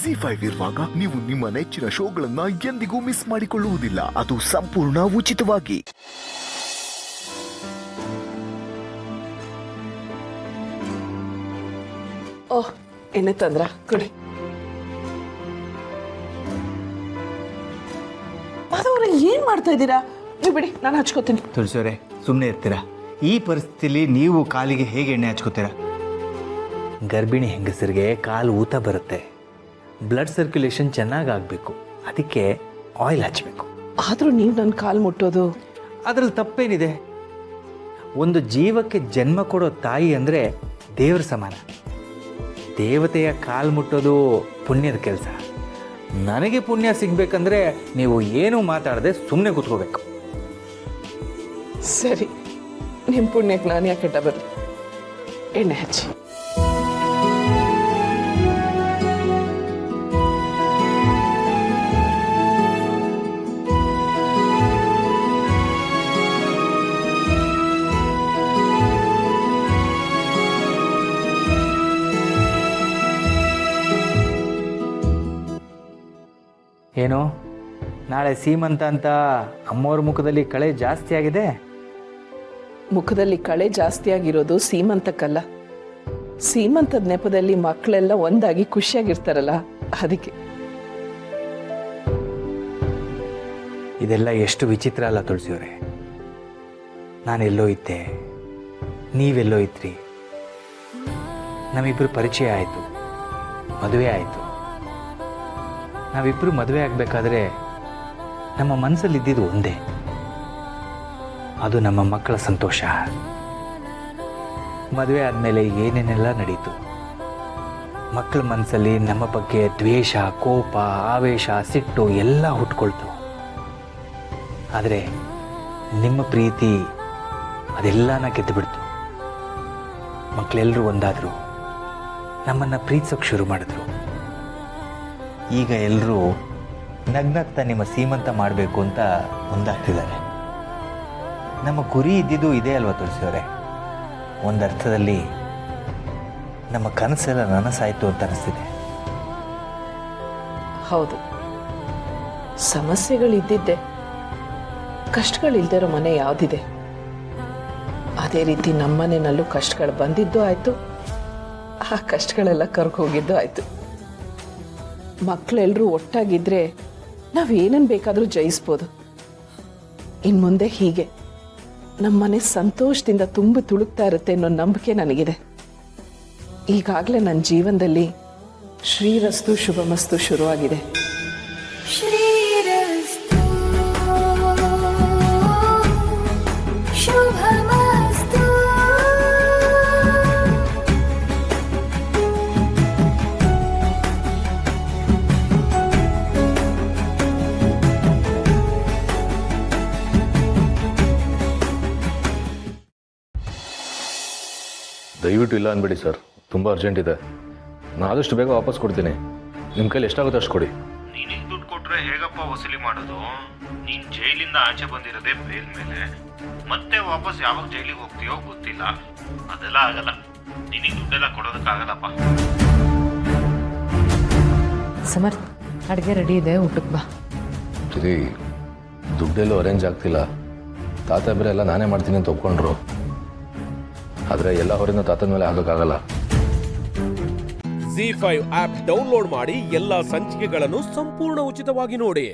ಜಿ5 ಇರುವಾಗ ನೀವು ನಿಮ್ಮ ನೆಚ್ಚಿನ ಶೋಗಳನ್ನ ಎಂದಿಗೂ ಮಿಸ್ ಮಾಡಿಕೊಳ್ಳುವುದಿಲ್ಲ. ಅದು ಸಂಪೂರ್ಣ ಉಚಿತವಾಗಿ. ಓಹ್, ಎಣ್ಣೆ ತಂದ್ರ ಕೊಡಿ. ಮಾಧವ್ರೆ, ಏನ್ ಮಾಡ್ತಾ ಇದ್ದೀರಾ? ನೀವು ಬಿಡಿ, ನಾನು ಹಚ್ಕೋತೀನಿ. ತುಳಸಿಯವರೇ, ಸುಮ್ಮನೆ ಇರ್ತೀರಾ? ಈ ಪರಿಸ್ಥಿತಿಲಿ ನೀವು ಕಾಲಿಗೆ ಹೇಗೆ ಎಣ್ಣೆ ಹಚ್ಕೋತೀರಾ? ಗರ್ಭಿಣಿ ಹೆಂಗಸರಿಗೆ ಕಾಲು ಊತ ಬರುತ್ತೆ, ಬ್ಲಡ್ ಸರ್ಕ್ಯುಲೇಷನ್ ಚೆನ್ನಾಗಿ ಆಗಬೇಕು, ಅದಕ್ಕೆ ಆಯಿಲ್ ಹಚ್ಚಬೇಕು. ಆದರೂ ನೀವು ನನ್ನ ಕಾಲು ಮುಟ್ಟೋದು? ಅದರಲ್ಲಿ ತಪ್ಪೇನಿದೆ? ಒಂದು ಜೀವಕ್ಕೆ ಜನ್ಮ ಕೊಡೋ ತಾಯಿ ಅಂದರೆ ದೇವ್ರ ಸಮಾನ. ದೇವತೆಯ ಕಾಲು ಮುಟ್ಟೋದು ಪುಣ್ಯದ ಕೆಲಸ. ನನಗೆ ಪುಣ್ಯ ಸಿಗಬೇಕಂದ್ರೆ ನೀವು ಏನೂ ಮಾತಾಡದೆ ಸುಮ್ಮನೆ ಕೂತ್ಕೋಬೇಕು. ಸರಿ, ನಿಮ್ಮ ಪುಣ್ಯಕ್ಕೆ ನಾನು ಯಾಕೆ ಕೆಟ್ಟ ಬರಲಿ? ಎಣ್ಣೆ ಹಚ್ಚಿ. ಏನು ನಾಳೆ ಸೀಮಂತ ಅಂತ ಅಮ್ಮವ್ರ ಮುಖದಲ್ಲಿ ಕಳೆ ಜಾಸ್ತಿ ಆಗಿದೆ? ಮುಖದಲ್ಲಿ ಕಳೆ ಜಾಸ್ತಿ ಆಗಿರೋದು ಸೀಮಂತಕ್ಕಲ್ಲ, ಸೀಮಂತದ ನೆಪದಲ್ಲಿ ಮಕ್ಕಳೆಲ್ಲ ಒಂದಾಗಿ ಖುಷಿಯಾಗಿರ್ತಾರಲ್ಲ ಅದಕ್ಕೆ. ಇದೆಲ್ಲ ಎಷ್ಟು ವಿಚಿತ್ರ ಅಲ್ಲ ತುಳಸಿಯವರೇ? ನಾನೆಲ್ಲೋ ಇದ್ದೆ, ನೀವೆಲ್ಲೋ ಇದ್ರಿ, ನಮ್ಮಿಬ್ಬರು ಪರಿಚಯ ಆಯಿತು, ಮದುವೆ ಆಯಿತು. ನಾವಿಬ್ಬರು ಮದುವೆ ಆಗಬೇಕಾದ್ರೆ ನಮ್ಮ ಮನಸ್ಸಲ್ಲಿ ಇದ್ದಿದ್ದು ಒಂದೇ, ಅದು ನಮ್ಮ ಮಕ್ಕಳ ಸಂತೋಷ. ಮದುವೆ ಆದಮೇಲೆ ಏನೇನೆಲ್ಲ ನಡೀತು. ಮಕ್ಕಳ ಮನಸ್ಸಲ್ಲಿ ನಮ್ಮ ಬಗ್ಗೆ ದ್ವೇಷ, ಕೋಪ, ಆವೇಶ, ಸಿಟ್ಟು ಎಲ್ಲ ಹುಟ್ಕೊಳ್ತು. ಆದರೆ ನಿಮ್ಮ ಪ್ರೀತಿ ಅದೆಲ್ಲನ ಗೆದ್ದುಬಿಡ್ತು. ಮಕ್ಕಳೆಲ್ಲರೂ ಒಂದಾದರು, ನಮ್ಮನ್ನು ಪ್ರೀತಿಸೋಕೆ ಶುರು ಮಾಡಿದ್ರು. ಈಗ ಎಲ್ಲರೂ ನಗ್ನಗ್ತಾ ನಿಮ್ಮ ಸೀಮಂತ ಮಾಡಬೇಕು ಅಂತ ಮುಂದಾಗ್ತಿದ್ದಾರೆ. ನಮ್ಮ ಗುರಿ ಇದ್ದಿದ್ದು ಇದೇ ಅಲ್ವಾ ತುಳಸಿಯವರೇ? ಒಂದರ್ಥದಲ್ಲಿ ನಮ್ಮ ಕನಸೆಲ್ಲ ನನಸಾಯಿತು ಅಂತ ಅನಿಸ್ತಿದೆ. ಹೌದು, ಸಮಸ್ಯೆಗಳಿದ್ದಿದ್ದೆ, ಕಷ್ಟಗಳಿಲ್ದಿರೋ ಮನೆ ಯಾವುದಿದೆ? ಅದೇ ರೀತಿ ನಮ್ಮನೆಯಲ್ಲೂ ಕಷ್ಟಗಳು ಬಂದಿದ್ದು ಆಯಿತು, ಆ ಕಷ್ಟಗಳೆಲ್ಲ ಕರ್ಕೋಗಿದ್ದು ಆಯಿತು. ಮಕ್ಕಳೆಲ್ಲರೂ ಒಟ್ಟಾಗಿದ್ದರೆ ನಾವೇನೇನು ಬೇಕಾದರೂ ಜಯಿಸ್ಬೋದು. ಇನ್ನು ಮುಂದೆ ಹೀಗೆ ನಮ್ಮನೆ ಸಂತೋಷದಿಂದ ತುಂಬಿ ತುಳುಕ್ತಾ ಇರುತ್ತೆ ಅನ್ನೋ ನಂಬಿಕೆ ನನಗಿದೆ. ಈಗಾಗಲೇ ನನ್ನ ಜೀವನದಲ್ಲಿ ಶ್ರೀರಸ್ತು ಶುಭಮಸ್ತು ಶುರುವಾಗಿದೆ. ಶ್ರೀರಸ್ತು ಶುಭಮಸ್ತು. ದಯವಿಟ್ಟು ಇಲ್ಲ ಅಂದ್ಬಿಡಿ ಸರ್, ತುಂಬ ಅರ್ಜೆಂಟ್ ಇದೆ. ನಾನು ಆದಷ್ಟು ಬೇಗ ವಾಪಸ್ ಕೊಡ್ತೀನಿ. ನಿಮ್ಮ ಕೈಲಿ ಎಷ್ಟಾಗುತ್ತೆ ಅಷ್ಟು ಕೊಡಿ. ನೀನಿಗೆ ದುಡ್ಡು ಕೊಟ್ಟರೆ ಹೇಗಪ್ಪ ವಸೂಲಿ ಮಾಡೋದು? ನೀನು ಜೈಲಿಂದ ಆಚೆ ಬಂದಿರೋದೇ ಬೇಲ್ ಮೇಲೆ, ಮತ್ತೆ ವಾಪಸ್ ಯಾವಾಗ ಜೈಲಿಗೆ ಹೋಗ್ತೀಯೋ ಗೊತ್ತಿಲ್ಲ. ಅದೆಲ್ಲ ಆಗಲ್ಲ, ನೀನಿಗೆ ದುಡ್ಡೆಲ್ಲ ಕೊಡೋದಕ್ಕಾಗಲ್ಲಪ್ಪ. ಸಮರ್ಥ್, ಅಡುಗೆ ರೆಡಿ ಇದೆ, ಊಟಕ್ಕೆ ಬಾ. ಸರಿ, ದುಡ್ಡೆಲ್ಲೂ ಅರೇಂಜ್ ಆಗ್ತಿಲ್ಲ. ತಾತ ಬೇರೆ ಎಲ್ಲ ನಾನೇ ಮಾಡ್ತೀನಿ ಅಂತ ಒಪ್ಕೊಂಡ್ರು. ಆದರೆ ಎಲ್ಲ ಹೊರಗಿನ ತಾತನ ಮೇಲೆ ಹಾಕೋಕ್ಕಾಗಲ್ಲ. ಜಿ5 ಆಪ್ ಡೌನ್ಲೋಡ್ ಮಾಡಿ ಎಲ್ಲಾ ಸಂಚಿಕೆಗಳನ್ನು ಸಂಪೂರ್ಣ ಉಚಿತವಾಗಿ ನೋಡಿ.